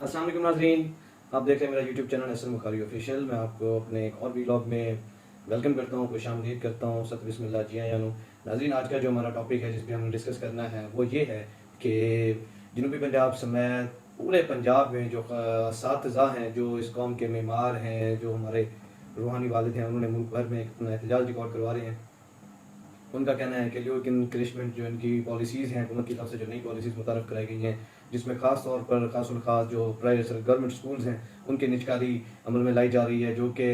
अस्सलाम वालेकुम नाज़रीन, आप देख रहे हैं मेरा YouTube channel Hasan Bukhari official. मैं आपको अपने एक और व्लॉग में वेलकम करता हूँ, खुशामदीद करता हूँ। सत बिस्मिल्लाह, जी आया नो नाज़रीन। आज का जो हमारा टॉपिक है जिस पे हम डिस्कस करना है वो ये है कि जनूबी पंजाब समेत पूरे पंजाब में जो असातिज़ा हैं, जो इस कौम के मेमार हैं, जो हमारे रूहानी वालिद हैं, उन्होंने मुल्क भर में अपना एहतजाज रिकॉर्ड करवा रहे हैं। उनका कहना है कि जो इंक्रिशमेंट जो इनकी पॉलिसीज़ हैं, हुकूमत की तरफ से जो नई पॉलिसीज़ मुतारफ़ कराई गई हैं, जिसमें ख़ास तौर पर ख़ास जो प्राइवेट गवर्नमेंट स्कूल्स हैं उनकी निजकारी अमल में लाई जा रही है, जो कि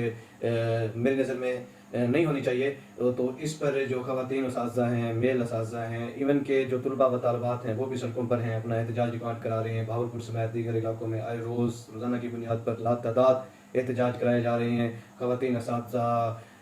मेरी नज़र में नहीं होनी चाहिए। तो इस पर जो ख़वातीन असातिज़ा हैं, मेल असातिज़ा हैं, इवन के जो तलबा व तालिबात हैं वो भी सड़कों पर हैं, अपना एहतजाज रिकॉर्ड करा रहे हैं। बहावलपुर समेत दीगर इलाकों में आए रोज़ाना की बुनियाद पर लातादाद एहतजाज कराए जा रहे हैं। ख़वातीन असातिज़ा,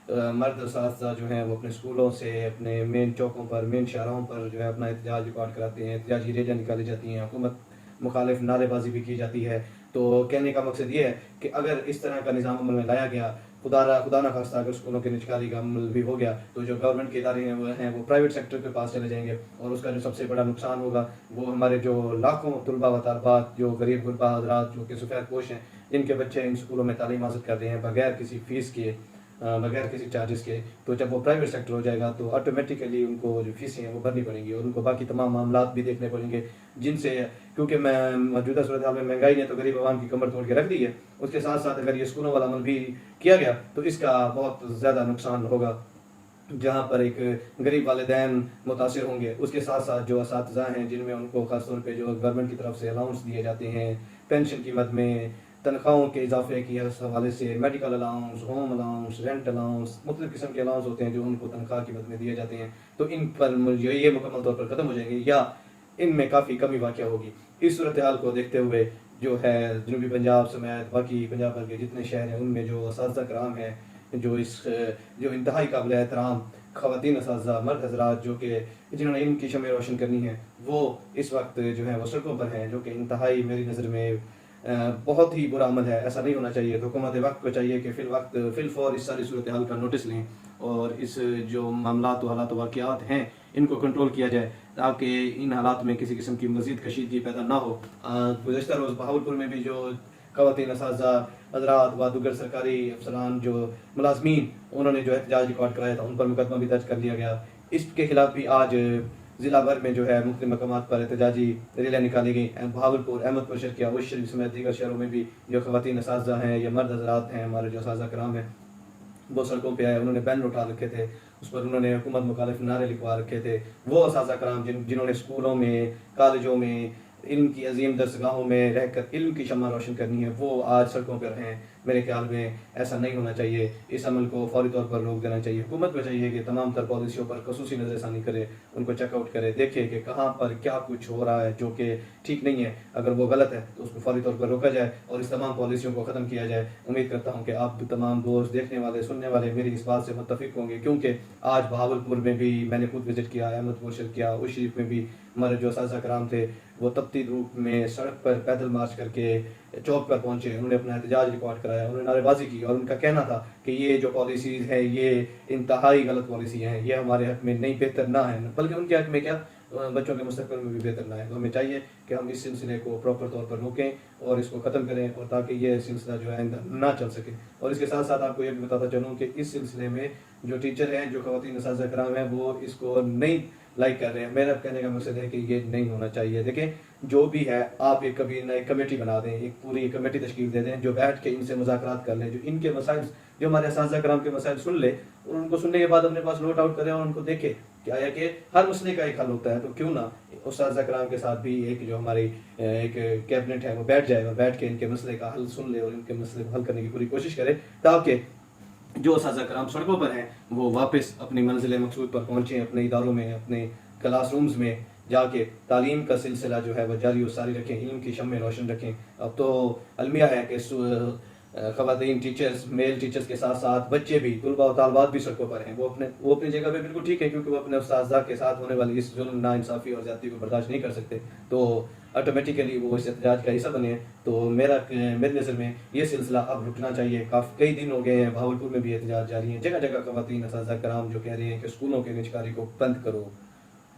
मर्द असातिज़ा जो हैं वो अपने स्कूलों से अपने मेन चौकों पर, मेन शाहराहों पर जो है अपना एहतजाज रिकॉर्ड कराते हैं। एहतजाजी रैलियाँ निकाली जाती हैं, हुकूमत मुखालिफ नारेबाजी भी की जाती है। तो कहने का मकसद ये है कि अगर इस तरह का निज़ाम अमल में लाया गया, खुदा ना खास्ता अगर स्कूलों के निजकारी का अमल भी हो गया, तो जो गवर्नमेंट के इदारे हैं वो प्राइवेट सेक्टर के पास चले जाएंगे, और उसका जो सबसे बड़ा नुकसान होगा वो हमारे जो लाखों तलबा व तालिबात, जो गरीब गुरबा हजरात जो कि सफ़ेद पोश हैं, जिनके बच्चे इन स्कूलों में तालीम हासिल कर रहे हैं बगैर किसी फ़ीस के, बगैर किसी चार्जेस के। तो जब वो प्राइवेट सेक्टर हो जाएगा तो ऑटोमेटिकली उनको जो फीसें हैं वो भरनी पड़ेंगी, और उनको बाकी तमाम मामलात भी देखने पड़ेंगे, जिनसे क्योंकि मैं मौजूदा सूरत हाल में महंगाई ने तो गरीब आवाम की कमर तोड़ के रख दी है। उसके साथ साथ अगर ये स्कूलों वाला अमल भी किया गया तो इसका बहुत ज़्यादा नुकसान होगा, जहाँ पर एक गरीब वालिदैन मुतासिर होंगे। उसके साथ साथ जो असातिज़ा हैं जिनमें उनको ख़ासतौर पे जो गवर्नमेंट की तरफ से अलाउंस दिए जाते हैं पेंशन की मद में, तनख्वाहों के इजाफे के हवाले से, medical allowance, home allowance, rent allowance, मुख्तलिफ़ किस्म के अलाउंस होते हैं जो उनको तनख्वाह की मद में दिए जाते हैं। तो इन पर ये मुकम्मल तौर पर ख़त्म हो जाएंगे या इनमें काफ़ी कमी वाक़या होगी। इस सूरत हाल को देखते हुए जो है जनूबी पंजाब समेत बाकी पंजाब भर के जितने शहर हैं उनमें जो असातिज़ा कराम हैं, जो इंतहाई काबिल एहतराम ख़वातीन असातिज़ा मर्द हज़रात जो कि जिन्होंने इनकी शमें रोशन करनी है, वो इस वक्त जो है वो सड़कों पर हैं, जो कि इंतहाई मेरी नज़र में बहुत ही बुरा अमल है। ऐसा नहीं होना चाहिए। तो हुकूमत वक्त को चाहिए कि फ़िलफ़ौर इस सारी सूरत हाल का नोटिस लें और इस जो मामलात व हालात वाक़यात हैं इनको कंट्रोल किया जाए, ताकि इन हालात में किसी किस्म की मज़ीद कशीदगी पैदा ना हो। गुज़श्ता रोज़ बहावलपुर में भी जो ख़वातीन असातिज़ा हज़रात व दीगर सरकारी अफसरान जो मुलाज़मीन उन्होंने जो एहतजाज रिकॉर्ड कराया था उन पर मुकदमा भी दर्ज कर लिया गया। इसके खिलाफ भी आज ज़िला भर में जो है मुख्तलिफ़ मकामात पर एहतजाजी रैलियाँ निकाली गई। बहावलपुर, अहमदपुर, शर्किया, उस शरीफ समेत दीगर शहरों में भी जो ख़वातीन असातिज़ा हैं या मर्द हज़रात हैं, हमारे जो असातिज़ा कराम हैं, वो सड़कों पे आए। उन्होंने बैनर उठा रखे थे, उस पर उन्होंने हुकूमत मुखालिफ नारे लिखवा रखे थे। वो असातिज़ा कराम जिन्होंने स्कूलों में, कॉलेजों में, इल्म की अजीम दरसगाहों में रहकर इल्म की शम्मा रोशन करनी है, वो आज सड़कों पर हैं। मेरे ख्याल में ऐसा नहीं होना चाहिए। इस अमल को फौरी तौर पर रोक देना चाहिए। हुकूमत को चाहिए कि तमाम तर पॉलिसियों पर खसूसी नज़रसानी करे, उनको चेकआउट करे, देखे कि कहाँ पर क्या कुछ हो रहा है जो कि ठीक नहीं है। अगर वो गलत है तो उसको फौरी तौर पर रोका जाए और इस तमाम पॉलिसियों को ख़त्म किया जाए। उम्मीद करता हूँ कि आप तमाम दोस्त, देखने वाले, सुनने वाले मेरी इस बात से मुत्तफ़िक होंगे, क्योंकि आज बहावलपुर में भी मैंने खुद विज़िट किया, अहमदपुर, शर्किया, उस शरीफ में भी हमारे जो असातिज़ा कराम थे वो तपती धूप में सड़क पर पैदल मार्च करके चौक पर पहुंचे। उन्होंने अपना एहतजाज रिकॉर्ड कराया, उन्होंने नारेबाजी की, और उनका कहना था कि ये जो पॉलिसीज़ हैं ये इंतहाई गलत पॉलिसी हैं, ये हमारे हक में नहीं बेहतर ना है, बल्कि उनके हक में क्या बच्चों के मुस्तक़बिल में भी बेहतर ना है। तो हमें चाहिए कि हम इस सिलसिले को प्रॉपर तौर पर रोकें और इसको ख़त्म करें, और ताकि ये सिलसिला जो है ना चल सके। और इसके साथ साथ आपको ये भी बताता चलूँ कि इस सिलसिले में जो टीचर हैं, जो ख़वातीन असातिज़ा कराम हैं, वो इसको नहीं लाइक कर रहे हैं। मेरा कहने का मकसद है कि ये नहीं होना चाहिए। देखें, जो भी है आप एक कभी ना एक कमेटी बना दें, एक पूरी कमेटी तश्कील दे दें जो बैठ के इनसे मुज़ाकरात कर लें, जो इनके मसाइल, जो हमारे असातिज़ा कराम के मसाइल सुन ले, और उनको सुनने के बाद अपने पास नोट आउट करें और उनको देखें क्या है कि हर मसले का एक हल होता है। तो क्यों ना असातिज़ा कराम के साथ भी एक जो हमारी एक कैबिनेट है वो बैठ जाए, और बैठ के इनके मसले का हल सुन ले और इनके मसले को हल करने की पूरी कोशिश करे, ताकि जो असातिज़ा कराम सड़कों पर हैं वो वापस अपनी मंजिल मकसूद पर पहुँचें, अपने इदारों में, अपने क्लासरूम्स में जाके तालीम का सिलसिला जो है वह जारी व सारी रखें, इल्म की शम्में रोशन रखें। अब तो अलमिया है कि ख़वातीन टीचर्स, मेल टीचर्स के साथ साथ बच्चे भी, तलबा और तालिबात भी सड़कों पर हैं। वो अपनी जगह पे बिल्कुल ठीक है, क्योंकि वो अपने उस्ताद के साथ होने वाली इस जुल्म, नाइंसाफ़ी और ज़्यादती को बर्दाश्त नहीं कर सकते, तो ऑटोमेटिकली वो इस एहतजाज का हिस्सा बने हैं। तो मेरी नज़र में ये सिलसिला अब रुकना चाहिए। काफ़ी कई दिन हो गए हैं, बहावलपुर में भी एहतजाज जारी हैं, जगह जगह ख़वातीन असातिज़ा कराम जो कह रहे हैं कि स्कूलों के निजकारी को बंद करो,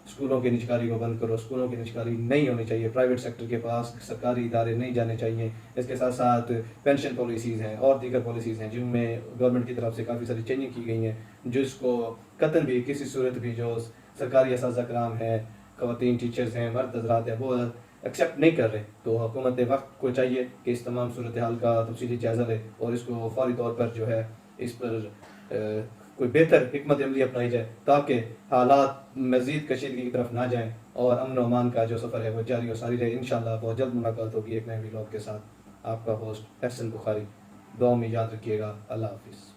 اسکولوں کی نجکاری کو بند کرو. اسکولوں کی نجکاری نہیں ہونی چاہیے, پرائیویٹ سیکٹر کے پاس سرکاری ادارے نہیں جانے چاہیے. اس کے ساتھ ساتھ پینشن پالیسیز ہیں اور دیگر پالیسیز ہیں جن میں گورنمنٹ کی طرف سے کافی ساری چینجنگ کی گئی ہیں, جس کو قطعاً بھی کسی صورت بھی جو سرکاری اساتذہ کرام ہیں, خواتین ٹیچرز ہیں, مرد حضرات ہیں, وہ ایکسیپٹ نہیں کر رہے. تو حکومت وقت کو چاہیے کہ اس تمام صورتحال کا تفصیلی جائزہ لے اور اس کو فوری طور پر جو ہے اس پر کوئی بہتر حکمت عملی اپنائی جائے تاکہ حالات مزید کشیدگی کی طرف نہ جائیں اور امن و امان کا جو سفر ہے وہ جاری و ساری رہے. انشاءاللہ بہت جلد ملاقات ہوگی ایک نئے ویلاگ کے ساتھ. آپ کا ہوسٹ احسن بخاری. دعا میں یاد رکھیے گا. اللہ حافظ.